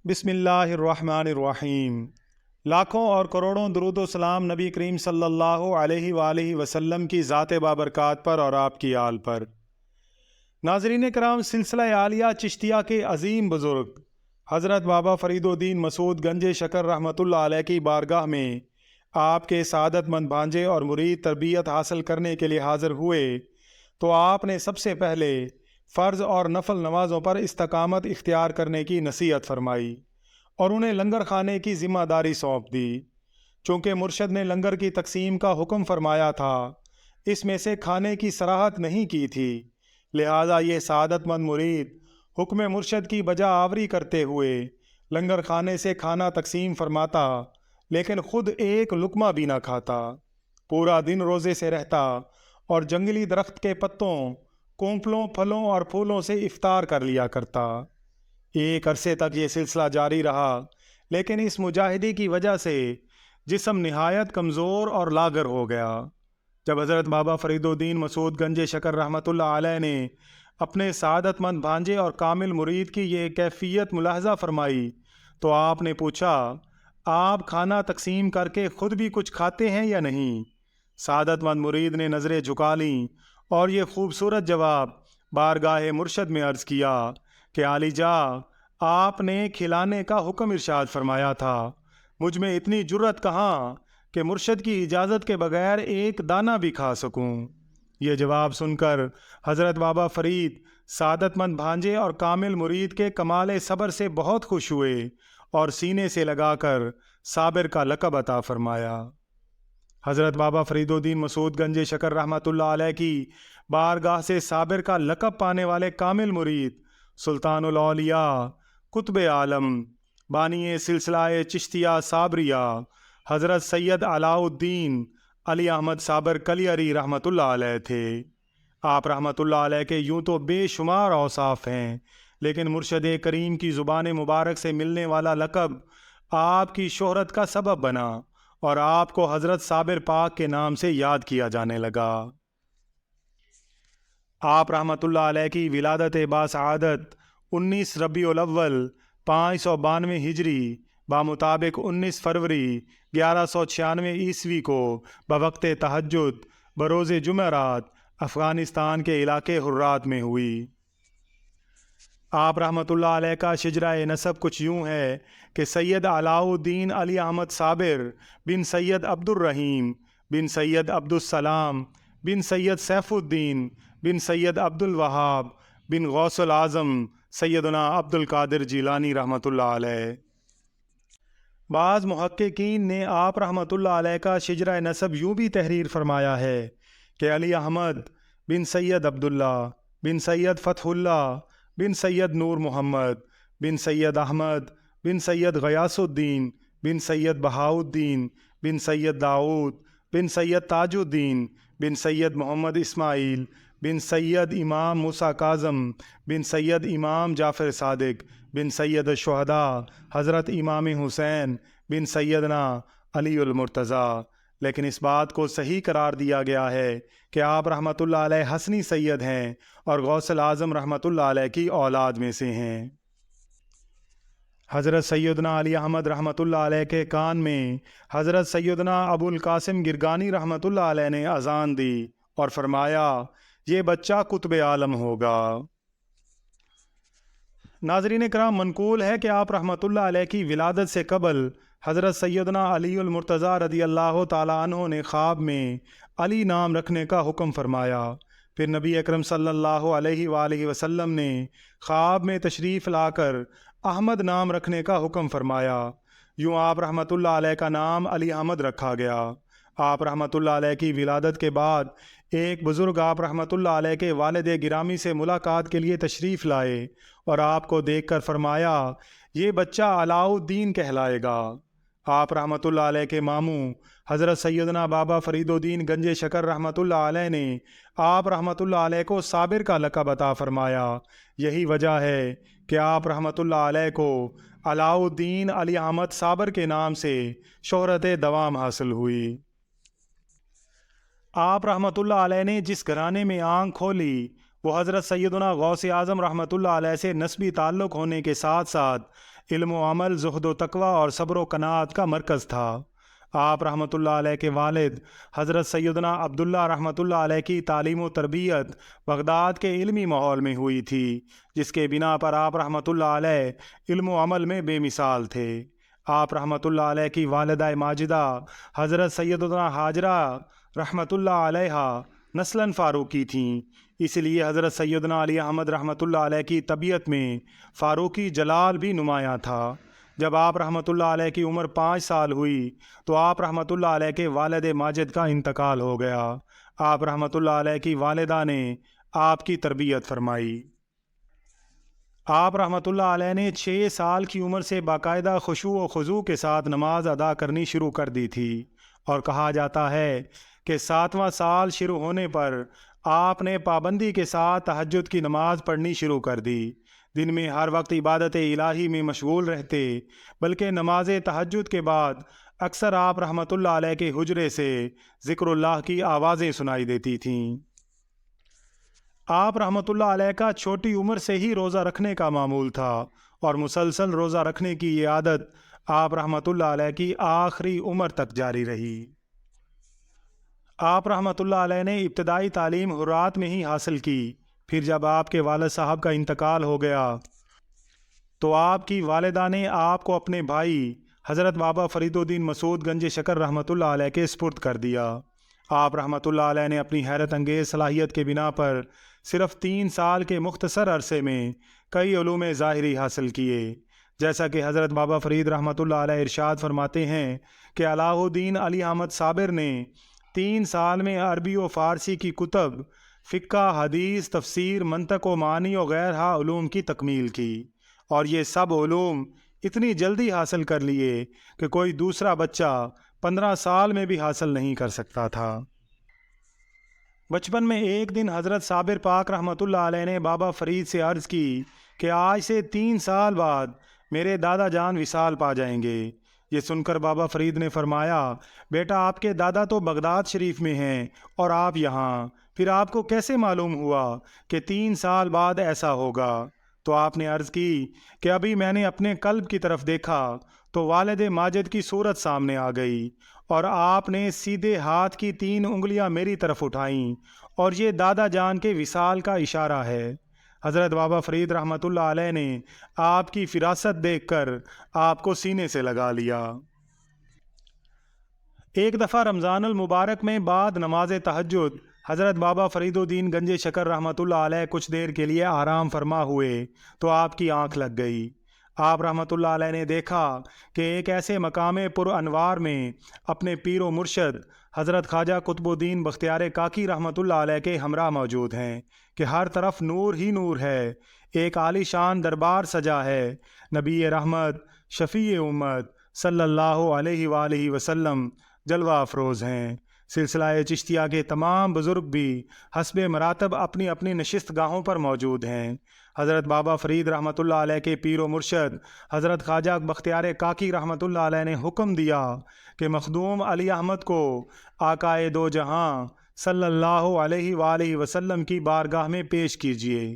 بسم اللہ الرحمن الرحیم۔ لاکھوں اور کروڑوں درود و سلام نبی کریم صلی اللہ علیہ وآلہ وسلم کی ذات بابرکات پر اور آپ کی آل پر۔ ناظرین کرام، سلسلہ عالیہ چشتیہ کے عظیم بزرگ حضرت بابا فرید الدین مسعود گنج شکر رحمۃ اللہ علیہ کی بارگاہ میں آپ کے سعادت مند بھانجے اور مرید تربیت حاصل کرنے کے لیے حاضر ہوئے تو آپ نے سب سے پہلے فرض اور نفل نمازوں پر استقامت اختیار کرنے کی نصیحت فرمائی اور انہیں لنگر خانے کی ذمہ داری سونپ دی۔ چونکہ مرشد نے لنگر کی تقسیم کا حکم فرمایا تھا، اس میں سے کھانے کی صراحت نہیں کی تھی، لہٰذا یہ سعادت مند مرید حکم مرشد کی بجا آوری کرتے ہوئے لنگر خانے سے کھانا تقسیم فرماتا، لیکن خود ایک لقمہ بھی نہ کھاتا، پورا دن روزے سے رہتا اور جنگلی درخت کے پتوں، کونپلوں، پھلوں اور پھولوں سے افطار کر لیا کرتا۔ ایک عرصے تک یہ سلسلہ جاری رہا، لیکن اس مجاہدی کی وجہ سے جسم نہایت کمزور اور لاغر ہو گیا۔ جب حضرت بابا فرید الدین مسعود گنج شکر رحمۃ اللہ علیہ نے اپنے سعادت مند بھانجے اور کامل مرید کی یہ کیفیت ملاحظہ فرمائی تو آپ نے پوچھا، آپ کھانا تقسیم کر کے خود بھی کچھ کھاتے ہیں یا نہیں؟ سعادت مند مرید نے نظریں جھکا لیں اور یہ خوبصورت جواب بارگاہ مرشد میں عرض کیا کہ عالی جاں، آپ نے کھلانے کا حکم ارشاد فرمایا تھا، مجھ میں اتنی جرت کہاں کہ مرشد کی اجازت کے بغیر ایک دانہ بھی کھا سکوں۔ یہ جواب سن کر حضرت بابا فرید سعادت مند بھانجے اور کامل مرید کے کمال صبر سے بہت خوش ہوئے اور سینے سے لگا کر صابر کا لقب عطا فرمایا۔ حضرت بابا فرید الدین مسعود گنج شکر رحمۃ اللہ علیہ کی بارگاہ سے صابر کا لقب پانے والے کامل مرید سلطان الاولیاء، قطب عالم، بانی سلسلہ چشتیہ صابریہ حضرت سید علاء الدین علی احمد صابر کلیری رحمۃ اللہ علیہ تھے۔ آپ رحمۃ اللہ علیہ کے یوں تو بے شمار اوصاف ہیں، لیکن مرشد کریم کی زبان مبارک سے ملنے والا لقب آپ کی شہرت کا سبب بنا اور آپ کو حضرت صابر پاک کے نام سے یاد کیا جانے لگا۔ آپ رحمۃ اللہ علیہ کی ولادت باسعادت 19 ربیع الاول 592 ہجری بمطابق 19 فروری 1196 عیسوی کو بوقت تہجد بروز جمعرات افغانستان کے علاقے حرات میں ہوئی۔ آپ رحمۃ اللہ علیہ کا شجرہ نسب کچھ یوں ہے کہ سید علاء الدین علی احمد صابر بن سید عبد الرحیم بن سید عبد السلام بن سید سیف الدین بن سید عبد الوہاب بن غوث العظم سیدنا عبد القادر جیلانی رحمۃ اللہ علیہ۔ بعض محققین نے آپ رحمۃ اللہ علیہ کا شجرہ نسب یوں بھی تحریر فرمایا ہے کہ علی احمد بن سید عبداللہ بن سید فتح اللہ بن سید نور محمد بن سید احمد بن سید غیاث الدین بن سید بہاؤالدین بن سید داؤد بن سید تاج الدین بن سید محمد اسماعیل بن سید امام موسیٰ کاظم بن سید امام جعفر صادق بن سید الشہداء حضرت امام حسین بن سیدنا علی المرتضیٰ، لیکن اس بات کو صحیح قرار دیا گیا ہے کہ آپ رحمۃ اللہ علیہ حسنی سید ہیں اور غوث العظم رحمۃ اللہ علیہ کی اولاد میں سے ہیں۔ حضرت سیدنا علی احمد رحمۃ اللہ علیہ کے کان میں حضرت سیدنا ابو القاسم گرگانی رحمۃ اللہ علیہ نے اذان دی اور فرمایا، یہ بچہ قطب عالم ہوگا۔ ناظرین کرام، منقول ہے کہ آپ رحمۃ اللہ علیہ کی ولادت سے قبل حضرت سیدنا علی المرتضیٰ رضی اللہ تعالیٰ عنہ نے خواب میں علی نام رکھنے کا حکم فرمایا۔ پھر نبی اکرم صلی اللہ علیہ وآلہ وسلم نے خواب میں تشریف لا کر احمد نام رکھنے کا حکم فرمایا۔ یوں آپ رحمۃ اللہ علیہ کا نام علی احمد رکھا گیا۔ آپ رحمۃ اللہ علیہ کی ولادت کے بعد ایک بزرگ آپ رحمۃ اللہ علیہ کے والد گرامی سے ملاقات کے لیے تشریف لائے اور آپ کو دیکھ کر فرمایا، یہ بچہ علاء الدین کہلائے گا۔ آپ رحمۃ اللہ علیہ کے ماموں حضرت سیدنا بابا فرید الدین گنج شکر رحمۃ اللہ علیہ نے آپ رحمۃ اللہ علیہ کو صابر کا لقب عطا فرمایا۔ یہی وجہ ہے کہ آپ رحمۃ اللہ علیہ کو علاء الدین علی احمد صابر کے نام سے شہرت دوام حاصل ہوئی۔ آپ رحمۃ اللہ علیہ نے جس گھرانے میں آنکھ کھولی وہ حضرت سیدنا غوث اعظم رحمۃ اللہ علیہ سے نسبی تعلق ہونے کے ساتھ ساتھ علم و عمل، زہد و تقوی اور صبر و قناعت کا مرکز تھا۔ آپ رحمۃ اللہ علیہ کے والد حضرت سیدنا عبداللہ رحمۃ اللہ علیہ کی تعلیم و تربیت بغداد کے علمی ماحول میں ہوئی تھی، جس کے بنا پر آپ رحمۃ اللہ علیہ علم و عمل میں بے مثال تھے۔ آپ رحمۃ اللہ علیہ کی والدہ ماجدہ حضرت سیدنا ہاجرہ رحمۃ اللہ علیہ نسلاً فاروقی تھیں، اس لیے حضرت سیدنا علی احمد رحمۃ اللہ علیہ کی طبیعت میں فاروقی جلال بھی نمایاں تھا۔ جب آپ رحمۃ اللہ علیہ کی عمر 5 سال ہوئی تو آپ رحمۃ اللہ علیہ کے والد ماجد کا انتقال ہو گیا۔ آپ رحمۃ اللہ علیہ کی والدہ نے آپ کی تربیت فرمائی۔ آپ رحمۃ اللہ علیہ نے 6 سال کی عمر سے باقاعدہ خشوع و خضوع کے ساتھ نماز ادا کرنی شروع کر دی تھی، اور کہا جاتا ہے کہ 7واں سال شروع ہونے پر آپ نے پابندی کے ساتھ تہجد کی نماز پڑھنی شروع کر دی۔ دن میں ہر وقت عبادت الہی میں مشغول رہتے، بلکہ نماز تہجد کے بعد اکثر آپ رحمۃ اللہ علیہ کے حجرے سے ذکر اللہ کی آوازیں سنائی دیتی تھیں۔ آپ رحمۃ اللہ علیہ کا چھوٹی عمر سے ہی روزہ رکھنے کا معمول تھا، اور مسلسل روزہ رکھنے کی یہ عادت آپ رحمۃ اللہ علیہ کی آخری عمر تک جاری رہی۔ آپ رحمۃ اللہ علیہ نے ابتدائی تعلیم ہرات میں ہی حاصل کی۔ پھر جب آپ کے والد صاحب کا انتقال ہو گیا تو آپ کی والدہ نے آپ کو اپنے بھائی حضرت بابا فرید الدین مسعود گنج شکر رحمۃ اللہ علیہ کے سپرد کر دیا۔ آپ رحمۃ اللہ علیہ نے اپنی حیرت انگیز صلاحیت کے بنا پر صرف 3 سال کے مختصر عرصے میں کئی علوم ظاہری حاصل کیے، جیسا کہ حضرت بابا فرید رحمۃ اللہ علیہ ارشاد فرماتے ہیں کہ علاء الدین علی احمد صابر نے 3 سال میں عربی و فارسی کی کتب، فقہ، حدیث، تفسیر، منطق و معنی و غیرہ علوم کی تکمیل کی، اور یہ سب علوم اتنی جلدی حاصل کر لیے کہ کوئی دوسرا بچہ 15 سال میں بھی حاصل نہیں کر سکتا تھا۔ بچپن میں ایک دن حضرت صابر پاک رحمۃ اللہ علیہ نے بابا فرید سے عرض کی کہ آج سے 3 سال بعد میرے دادا جان وصال پا جائیں گے۔ یہ سن کر بابا فرید نے فرمایا، بیٹا آپ کے دادا تو بغداد شریف میں ہیں اور آپ یہاں، پھر آپ کو کیسے معلوم ہوا کہ 3 سال بعد ایسا ہوگا؟ تو آپ نے عرض کی کہ ابھی میں نے اپنے قلب کی طرف دیکھا تو والد ماجد کی صورت سامنے آ گئی، اور آپ نے سیدھے ہاتھ کی 3 انگلیاں میری طرف اٹھائیں، اور یہ دادا جان کے وصال کا اشارہ ہے۔ حضرت بابا فرید رحمۃ اللہ علیہ نے آپ کی فراست دیکھ کر آپ کو سینے سے لگا لیا۔ ایک دفعہ رمضان المبارک میں بعد نماز تہجد حضرت بابا فرید الدین گنج شکر رحمۃ اللہ علیہ کچھ دیر کے لیے آرام فرما ہوئے تو آپ کی آنکھ لگ گئی۔ آپ رحمۃ اللہ علیہ نے دیکھا کہ ایک ایسے مقام پر انوار میں اپنے پیر و مرشد حضرت خواجہ قطب الدین بختیار کاکی رحمۃ اللہ علیہ کے ہمراہ موجود ہیں کہ ہر طرف نور ہی نور ہے، ایک عالی شان دربار سجا ہے، نبی رحمت شفیع امت صلی اللہ علیہ وآلہ وسلم جلوہ افروز ہیں۔ سلسلہ چشتیہ کے تمام بزرگ بھی حسب مراتب اپنی اپنی نشست گاہوں پر موجود ہیں۔ حضرت بابا فرید رحمۃ اللہ علیہ کے پیر و مرشد حضرت خواجہ بختیار کاکی رحمۃ اللہ علیہ نے حکم دیا کہ مخدوم علی احمد کو آقائے دو جہاں صلی اللہ علیہ وآلہ وسلم کی بارگاہ میں پیش کیجیے۔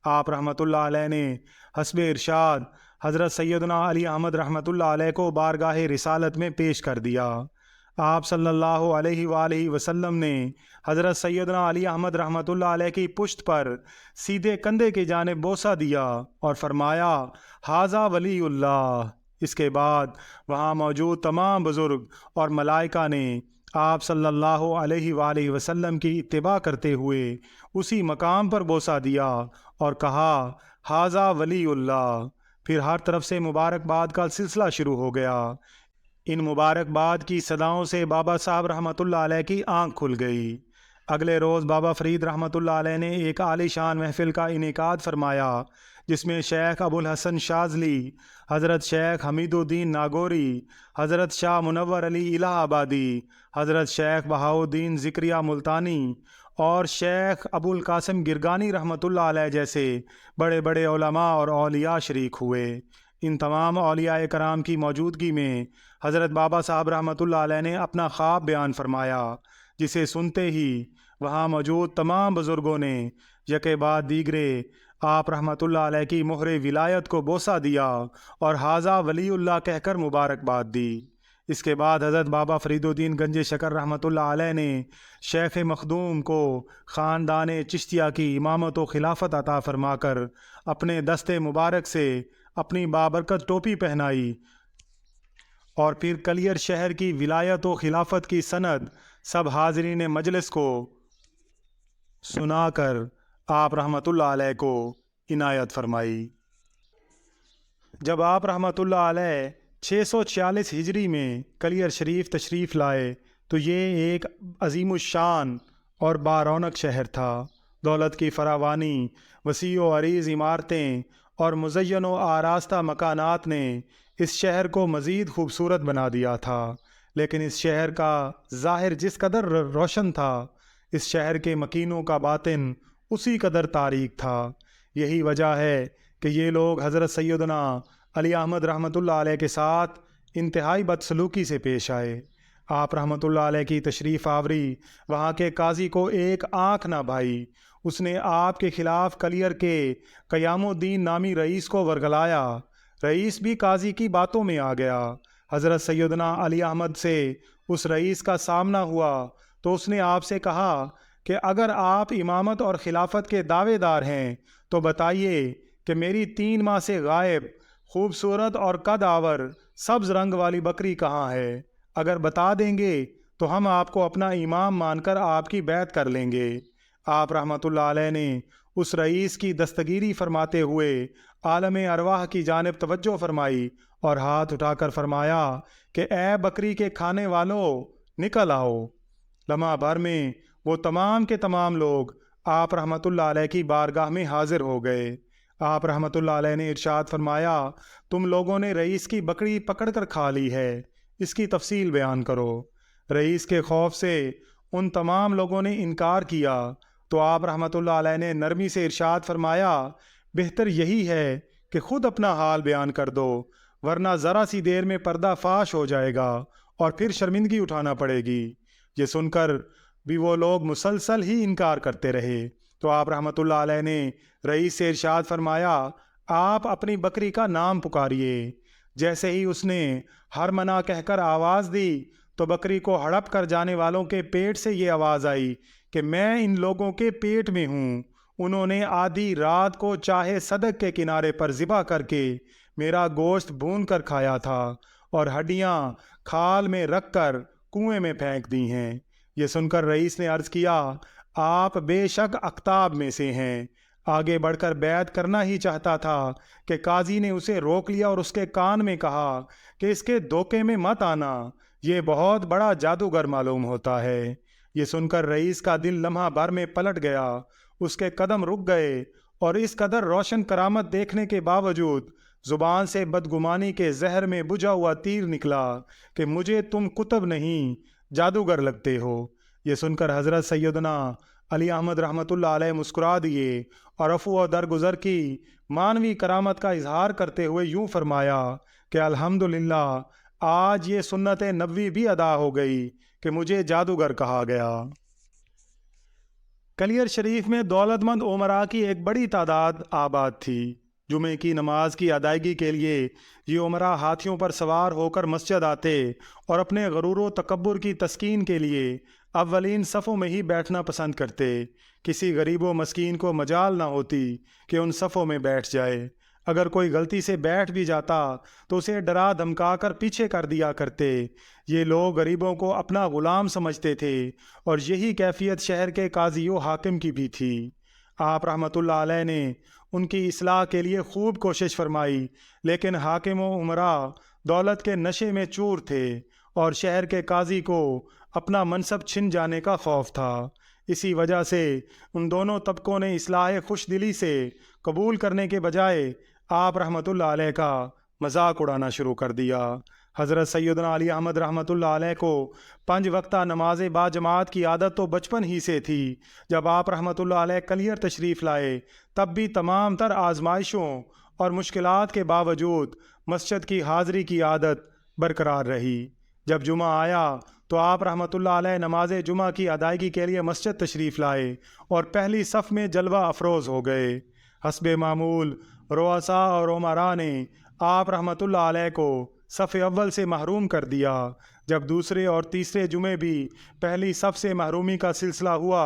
آپ رحمۃ اللہ علیہ نے حسب ارشاد حضرت سیدنا علی احمد رحمۃ اللہ علیہ کو بارگاہ رسالت میں پیش کر دیا۔ آپ صلی اللہ علیہ وآلہ وسلم نے حضرت سیدنا علی احمد رحمۃ اللہ علیہ کی پشت پر سیدھے کندھے کی جانب بوسہ دیا اور فرمایا، ھذا ولی اللہ۔ اس کے بعد وہاں موجود تمام بزرگ اور ملائکہ نے آپ صلی اللہ علیہ وآلہ وسلم کی اتباع کرتے ہوئے اسی مقام پر بوسہ دیا اور کہا، ھذا ولی اللہ۔ پھر ہر طرف سے مبارکباد کا سلسلہ شروع ہو گیا۔ ان مبارکباد کی صداؤں سے بابا صاحب رحمۃ اللہ علیہ کی آنکھ کھل گئی۔ اگلے روز بابا فرید رحمۃ اللہ علیہ نے ایک عالی شان محفل کا انعقاد فرمایا، جس میں شیخ ابو الحسن شاذلی، حضرت شیخ حمید الدین ناگوری، حضرت شاہ منور علی الہ آبادی، حضرت شیخ بہاؤالدین ذکریہ ملتانی اور شیخ ابو القاسم گرگانی رحمۃ اللہ علیہ جیسے بڑے بڑے علماء اور اولیاء شریک ہوئے۔ ان تمام اولیاء کرام کی موجودگی میں حضرت بابا صاحب رحمۃ اللہ علیہ نے اپنا خواب بیان فرمایا، جسے سنتے ہی وہاں موجود تمام بزرگوں نے یکے بعد دیگرے آپ رحمۃ اللہ علیہ کی مہر ولایت کو بوسہ دیا اور حاضہ ولی اللہ کہہ کر مبارکباد دی۔ اس کے بعد حضرت بابا فرید الدین گنج شکر رحمۃ اللہ علیہ نے شیخ مخدوم کو خاندان چشتیہ کی امامت و خلافت عطا فرما کر اپنے دست مبارک سے اپنی بابرکت ٹوپی پہنائی، اور پھر کلیر شہر کی ولایت و خلافت کی سند سب حاضرین مجلس کو سنا کر آپ رحمۃ اللہ علیہ کو عنایت فرمائی۔ جب آپ رحمۃ اللہ علیہ 646 ہجری میں کلیر شریف تشریف لائے تو یہ ایک عظیم الشان اور بارونق شہر تھا۔ دولت کی فراوانی، وسیع و عریض عمارتیں اور مزین و آراستہ مکانات نے اس شہر کو مزید خوبصورت بنا دیا تھا، لیکن اس شہر کا ظاہر جس قدر روشن تھا، اس شہر کے مکینوں کا باطن اسی قدر تاریک تھا۔ یہی وجہ ہے کہ یہ لوگ حضرت سیدنا علی احمد رحمۃ اللہ علیہ کے ساتھ انتہائی بدسلوکی سے پیش آئے۔ آپ رحمۃ اللہ علیہ کی تشریف آوری وہاں کے قاضی کو ایک آنکھ نہ بھائی۔ اس نے آپ کے خلاف کلیر کے قیام الدین نامی رئیس کو ورگلایا۔ رئیس بھی قاضی کی باتوں میں آ گیا۔ حضرت سیدنا علی احمد سے اس رئیس کا سامنا ہوا تو اس نے آپ سے کہا کہ اگر آپ امامت اور خلافت کے دعوے دار ہیں تو بتائیے کہ میری 3 ماہ سے غائب خوبصورت اور قد آور سبز رنگ والی بکری کہاں ہے؟ اگر بتا دیں گے تو ہم آپ کو اپنا امام مان کر آپ کی بیعت کر لیں گے۔ آپ رحمۃ اللہ علیہ نے اس رئیس کی دستگیری فرماتے ہوئے عالم ارواح کی جانب توجہ فرمائی اور ہاتھ اٹھا کر فرمایا کہ اے بکری کے کھانے والوں، نکل آؤ۔ لمحہ بھر میں وہ تمام کے تمام لوگ آپ رحمۃ اللہ علیہ کی بارگاہ میں حاضر ہو گئے۔ آپ رحمۃ اللہ علیہ نے ارشاد فرمایا، تم لوگوں نے رئیس کی بکری پکڑ کر کھا لی ہے، اس کی تفصیل بیان کرو۔ رئیس کے خوف سے ان تمام لوگوں نے انکار کیا تو آپ رحمۃ اللہ علیہ نے نرمی سے ارشاد فرمایا، بہتر یہی ہے کہ خود اپنا حال بیان کر دو، ورنہ ذرا سی دیر میں پردہ فاش ہو جائے گا اور پھر شرمندگی اٹھانا پڑے گی۔ یہ سن کر بھی وہ لوگ مسلسل ہی انکار کرتے رہے تو آپ رحمۃ اللہ علیہ نے رئیس سے ارشاد فرمایا، آپ اپنی بکری کا نام پکاریے۔ جیسے ہی اس نے ہر منا کہہ کر آواز دی تو بکری کو ہڑپ کر جانے والوں کے پیٹ سے یہ آواز آئی کہ میں ان لوگوں کے پیٹ میں ہوں۔ انہوں نے آدھی رات کو چاہے صدق کے کنارے پر ذبح کر کے میرا گوشت بھون کر کھایا تھا اور ہڈیاں کھال میں رکھ کر کنویں میں پھینک دی ہیں۔ یہ سن کر رئیس نے عرض کیا، آپ بے شک اقطاب میں سے ہیں۔ آگے بڑھ کر بیعت کرنا ہی چاہتا تھا کہ قاضی نے اسے روک لیا اور اس کے کان میں کہا کہ اس کے دھوکے میں مت آنا، یہ بہت بڑا جادوگر معلوم ہوتا ہے۔ یہ سن کر رئیس کا دل لمحہ بھر میں پلٹ گیا، اس کے قدم رک گئے اور اس قدر روشن کرامت دیکھنے کے باوجود زبان سے بدگمانی کے زہر میں بجھا ہوا تیر نکلا کہ مجھے تم کتب نہیں جادوگر لگتے ہو۔ یہ سن کر حضرت سیدنا علی احمد رحمۃ اللہ علیہ مسکرا دیے اور عفو و درگزر کی مانوی کرامت کا اظہار کرتے ہوئے یوں فرمایا کہ الحمدللہ آج یہ سنت نبوی بھی ادا ہو گئی کہ مجھے جادوگر کہا گیا۔ کلیر شریف میں دولت مند امراء کی ایک بڑی تعداد آباد تھی۔ جمعے کی نماز کی ادائیگی کے لیے یہ امراء ہاتھیوں پر سوار ہو کر مسجد آتے اور اپنے غرور و تکبر کی تسکین کے لیے اولین صفوں میں ہی بیٹھنا پسند کرتے۔ کسی غریب و مسکین کو مجال نہ ہوتی کہ ان صفوں میں بیٹھ جائے۔ اگر کوئی غلطی سے بیٹھ بھی جاتا تو اسے ڈرا دھمکا کر پیچھے کر دیا کرتے۔ یہ لوگ غریبوں کو اپنا غلام سمجھتے تھے اور یہی کیفیت شہر کے قاضی و حاکم کی بھی تھی۔ آپ رحمۃ اللہ علیہ نے ان کی اصلاح کے لیے خوب کوشش فرمائی، لیکن حاکم و امراء دولت کے نشے میں چور تھے اور شہر کے قاضی کو اپنا منصب چھن جانے کا خوف تھا۔ اسی وجہ سے ان دونوں طبقوں نے اصلاح خوش دلی سے قبول کرنے کے بجائے آپ رحمۃ اللہ علیہ کا مذاق اڑانا شروع کر دیا۔ حضرت سیدنا علی احمد رحمۃ اللہ علیہ کو 5 وقتہ نماز با جماعت کی عادت تو بچپن ہی سے تھی۔ جب آپ رحمۃ اللہ علیہ کلیر تشریف لائے تب بھی تمام تر آزمائشوں اور مشکلات کے باوجود مسجد کی حاضری کی عادت برقرار رہی۔ جب جمعہ آیا تو آپ رحمۃ اللہ علیہ نماز جمعہ کی ادائیگی کے لیے مسجد تشریف لائے اور پہلی صف میں جلوہ افروز ہو گئے۔ حسب معمول رؤسا اور عمرا نے آپ رحمۃ اللہ علیہ کو صف اول سے محروم کر دیا۔ جب دوسرے اور تیسرے جمعے بھی پہلی صف سے محرومی کا سلسلہ ہوا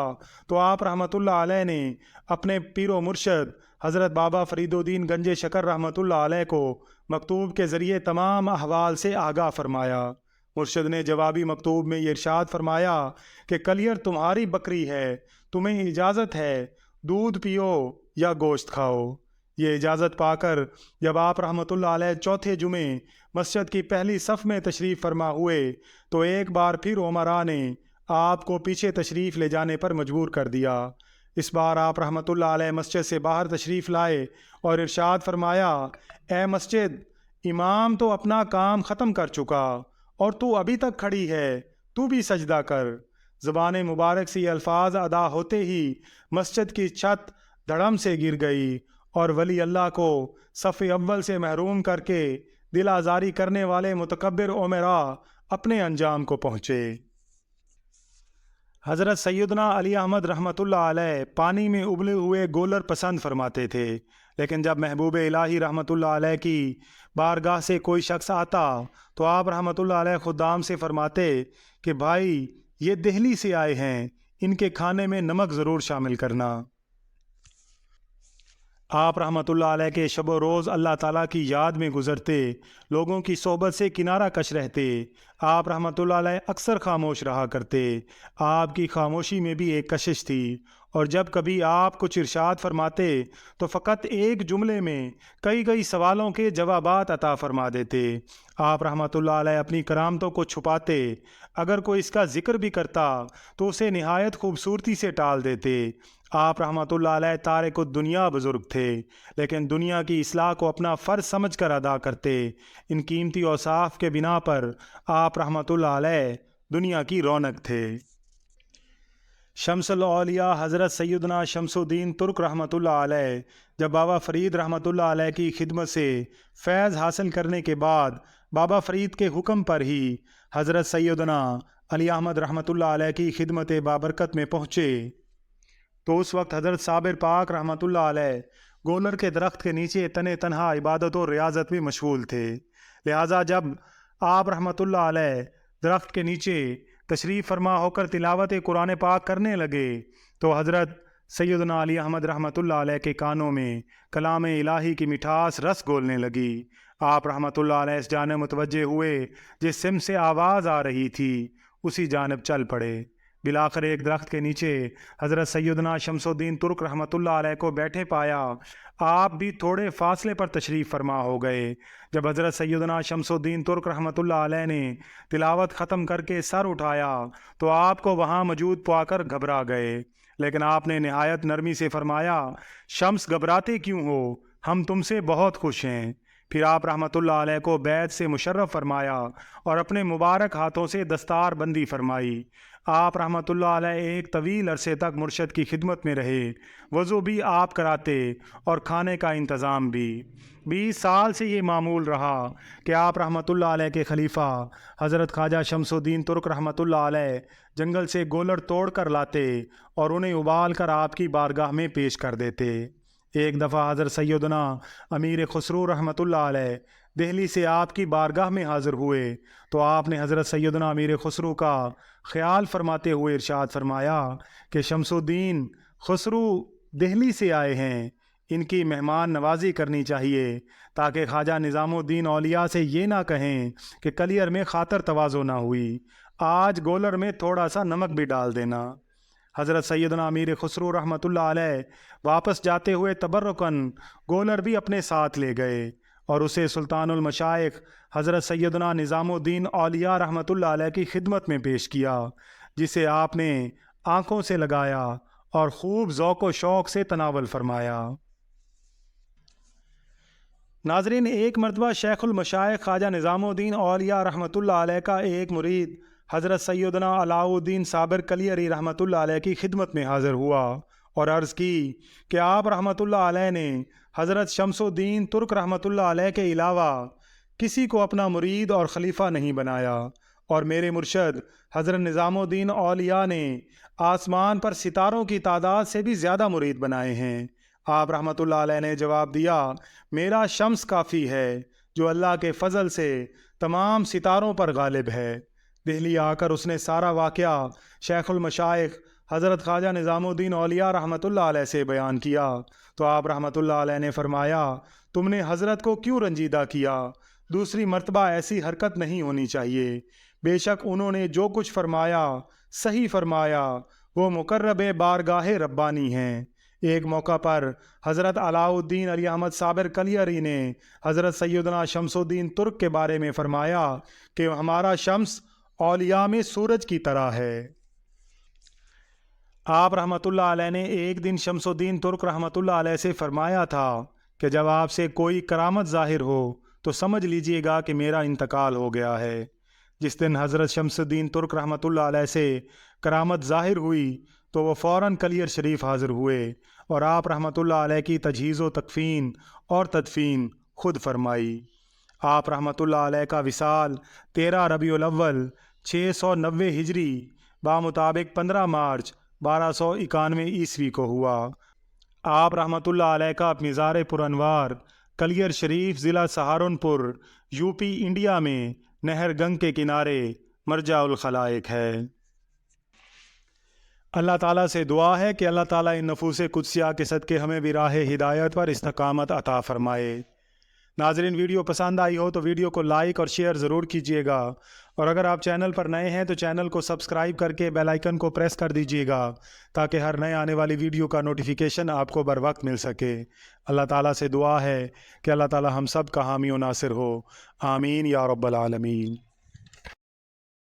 تو آپ رحمۃ اللہ علیہ نے اپنے پیر و مرشد حضرت بابا فرید الدین گنج شکر رحمۃ اللہ علیہ کو مکتوب کے ذریعے تمام احوال سے آگاہ فرمایا۔ مرشد نے جوابی مکتوب میں یہ ارشاد فرمایا کہ کلیئر تمہاری بکری ہے، تمہیں اجازت ہے دودھ پیو یا گوشت کھاؤ۔ یہ اجازت پا کر جب آپ رحمۃ اللہ علیہ چوتھے جمعے مسجد کی پہلی صف میں تشریف فرما ہوئے تو ایک بار پھر عمرا نے آپ کو پیچھے تشریف لے جانے پر مجبور کر دیا۔ اس بار آپ رحمۃ اللہ علیہ مسجد سے باہر تشریف لائے اور ارشاد فرمایا، اے مسجد، امام تو اپنا کام ختم کر چکا اور تو ابھی تک کھڑی ہے، تو بھی سجدہ کر۔ زبان مبارک سے یہ الفاظ ادا ہوتے ہی مسجد کی چھت دھڑم سے گر گئی اور ولی اللہ کو صف اول سے محروم کر کے دل آزاری کرنے والے متکبر عمرا اپنے انجام کو پہنچے۔ حضرت سیدنا علی احمد رحمۃ اللہ علیہ پانی میں ابلے ہوئے گولر پسند فرماتے تھے، لیکن جب محبوب الہی رحمۃ اللہ علیہ کی بارگاہ سے کوئی شخص آتا تو آپ رحمۃ اللہ علیہ خدام سے فرماتے کہ بھائی یہ دہلی سے آئے ہیں، ان کے کھانے میں نمک ضرور شامل کرنا۔ آپ رحمۃ اللہ علیہ کے شب و روز اللہ تعالیٰ کی یاد میں گزرتے، لوگوں کی صحبت سے کنارہ کش رہتے۔ آپ رحمۃ اللہ علیہ اکثر خاموش رہا کرتے۔ آپ کی خاموشی میں بھی ایک کشش تھی، اور جب کبھی آپ کچھ ارشاد فرماتے تو فقط ایک جملے میں کئی سوالوں کے جوابات عطا فرما دیتے۔ آپ رحمۃ اللہ علیہ اپنی کرامتوں کو چھپاتے، اگر کوئی اس کا ذکر بھی کرتا تو اسے نہایت خوبصورتی سے ٹال دیتے۔ آپ رحمۃ اللہ علیہ تارک الدنیا بزرگ تھے، لیکن دنیا کی اصلاح کو اپنا فرض سمجھ کر ادا کرتے۔ ان قیمتی اوصاف کے بنا پر آپ رحمۃ اللہ علیہ دنیا کی رونق تھے۔ شمس الاولیاء حضرت سیدنا شمس الدین ترک رحمۃ اللہ علیہ جب بابا فرید رحمۃ اللہ علیہ کی خدمت سے فیض حاصل کرنے کے بعد بابا فرید کے حکم پر ہی حضرت سیدنا علی احمد رحمۃ اللہ علیہ کی خدمت بابرکت میں پہنچے تو اس وقت حضرت صابر پاک رحمۃ اللہ علیہ گولر کے درخت کے نیچے تنہا عبادت و ریاضت میں مشغول تھے۔ لہٰذا جب آپ رحمۃ اللہ علیہ درخت کے نیچے تشریف فرما ہو کر تلاوت قرآن پاک کرنے لگے تو حضرت سیدنا علی احمد رحمۃ اللہ علیہ کے کانوں میں کلام الہی کی مٹھاس رس گھولنے لگی۔ آپ رحمۃ اللہ علیہ اس جانب متوجہ ہوئے جس سمت سے آواز آ رہی تھی، اسی جانب چل پڑے۔ بالآخر ایک درخت کے نیچے حضرت سیدنا شمس الدین ترک رحمۃ اللہ علیہ کو بیٹھے پایا۔ آپ بھی تھوڑے فاصلے پر تشریف فرما ہو گئے۔ جب حضرت سیدنا شمس الدین ترک رحمۃ اللہ علیہ نے تلاوت ختم کر کے سر اٹھایا تو آپ کو وہاں موجود پا کر گھبرا گئے، لیکن آپ نے نہایت نرمی سے فرمایا، شمس گھبراتے کیوں ہو، ہم تم سے بہت خوش ہیں۔ پھر آپ رحمۃ اللہ علیہ کو بیعت سے مشرف فرمایا اور اپنے مبارک ہاتھوں سے دستار بندی فرمائی۔ آپ رحمۃ اللہ علیہ ایک طویل عرصے تک مرشد کی خدمت میں رہے، وضو بھی آپ کراتے اور کھانے کا انتظام بھی۔ 20 سال سے یہ معمول رہا کہ آپ رحمۃ اللہ علیہ کے خلیفہ حضرت خواجہ شمس الدین ترک رحمۃ اللہ علیہ جنگل سے گولر توڑ کر لاتے اور انہیں ابال کر آپ کی بارگاہ میں پیش کر دیتے۔ ایک دفعہ حضرت سیدنا امیر خسرو رحمۃ اللہ علیہ دہلی سے آپ کی بارگاہ میں حاضر ہوئے تو آپ نے حضرت سیدنا امیر خسرو کا خیال فرماتے ہوئے ارشاد فرمایا کہ شمس الدین خسرو دہلی سے آئے ہیں، ان کی مہمان نوازی کرنی چاہیے تاکہ خواجہ نظام الدین اولیاء سے یہ نہ کہیں کہ کلیئر میں خاطر تواضع نہ ہوئی، آج گولر میں تھوڑا سا نمک بھی ڈال دینا۔ حضرت سیدنا امیر خسرو رحمۃ اللہ علیہ واپس جاتے ہوئے تبرکاً گولر بھی اپنے ساتھ لے گئے اور اسے سلطان المشائخ حضرت سیدنا نظام الدین اولیاء رحمۃ اللہ علیہ کی خدمت میں پیش کیا، جسے آپ نے آنکھوں سے لگایا اور خوب ذوق و شوق سے تناول فرمایا۔ ناظرین، ایک مرتبہ شیخ المشائخ خواجہ نظام الدین اولیاء رحمۃ اللہ علیہ کا ایک مرید حضرت سیدنا علاء الدین صابر کلیری رحمۃ اللہ علیہ کی خدمت میں حاضر ہوا اور عرض کی کہ آپ رحمۃ اللہ علیہ نے حضرت شمس الدین ترک رحمۃ اللہ علیہ کے علاوہ کسی کو اپنا مرید اور خلیفہ نہیں بنایا، اور میرے مرشد حضرت نظام الدین اولیاء نے آسمان پر ستاروں کی تعداد سے بھی زیادہ مرید بنائے ہیں۔ آپ رحمۃ اللہ علیہ نے جواب دیا، میرا شمس کافی ہے جو اللہ کے فضل سے تمام ستاروں پر غالب ہے۔ دہلی آ کر اس نے سارا واقعہ شیخ المشائخ حضرت خواجہ نظام الدین اولیاء رحمۃ اللہ علیہ سے بیان کیا تو آپ رحمۃ اللہ علیہ نے فرمایا، تم نے حضرت کو کیوں رنجیدہ کیا؟ دوسری مرتبہ ایسی حرکت نہیں ہونی چاہیے۔ بے شک انہوں نے جو کچھ فرمایا صحیح فرمایا، وہ مقرب بارگاہ ربانی ہیں۔ ایک موقع پر حضرت علاء الدین علی احمد صابر کلیری نے حضرت سیدنا شمس الدین ترک کے بارے میں فرمایا کہ ہمارا شمس اولیاء میں سورج کی طرح ہے۔ آپ رحمۃ اللہ علیہ نے ایک دن شمس الدین ترک رحمۃ اللہ علیہ سے فرمایا تھا کہ جب آپ سے کوئی کرامت ظاہر ہو تو سمجھ لیجئے گا کہ میرا انتقال ہو گیا ہے۔ جس دن حضرت شمس الدین ترک رحمۃ اللہ علیہ سے کرامت ظاہر ہوئی تو وہ فوراً کلیر شریف حاضر ہوئے اور آپ رحمۃ اللہ علیہ کی تجہیز و تکفین اور تدفین خود فرمائی۔ آپ رحمۃ اللہ علیہ کا وصال 13 ربیع الاول 690 ہجری بامطابق 15 مارچ 1291 عیسوی کو ہوا۔ آپ رحمۃ اللہ علیہ کا مزار پرانوار کلیر شریف ضلع سہارنپور یو پی انڈیا میں نہر گنگ کے کنارے مرجع الخلائق ہے۔ اللہ تعالیٰ سے دعا ہے کہ اللہ تعالیٰ ان نفوس قدسیہ کے صدقے ہمیں بھی راہ ہدایت پر استقامت عطا فرمائے۔ ناظرین، ویڈیو پسند آئی ہو تو ویڈیو کو لائک اور شیئر ضرور کیجیے گا، اور اگر آپ چینل پر نئے ہیں تو چینل کو سبسکرائب کر کے بیل آئیکن کو پریس کر دیجیے گا تاکہ ہر نئے آنے والی ویڈیو کا نوٹیفیکیشن آپ کو بر وقت مل سکے۔ اللہ تعالیٰ سے دعا ہے کہ اللہ تعالیٰ ہم سب کا حامی و ناصر ہو، آمین یا رب العالمین۔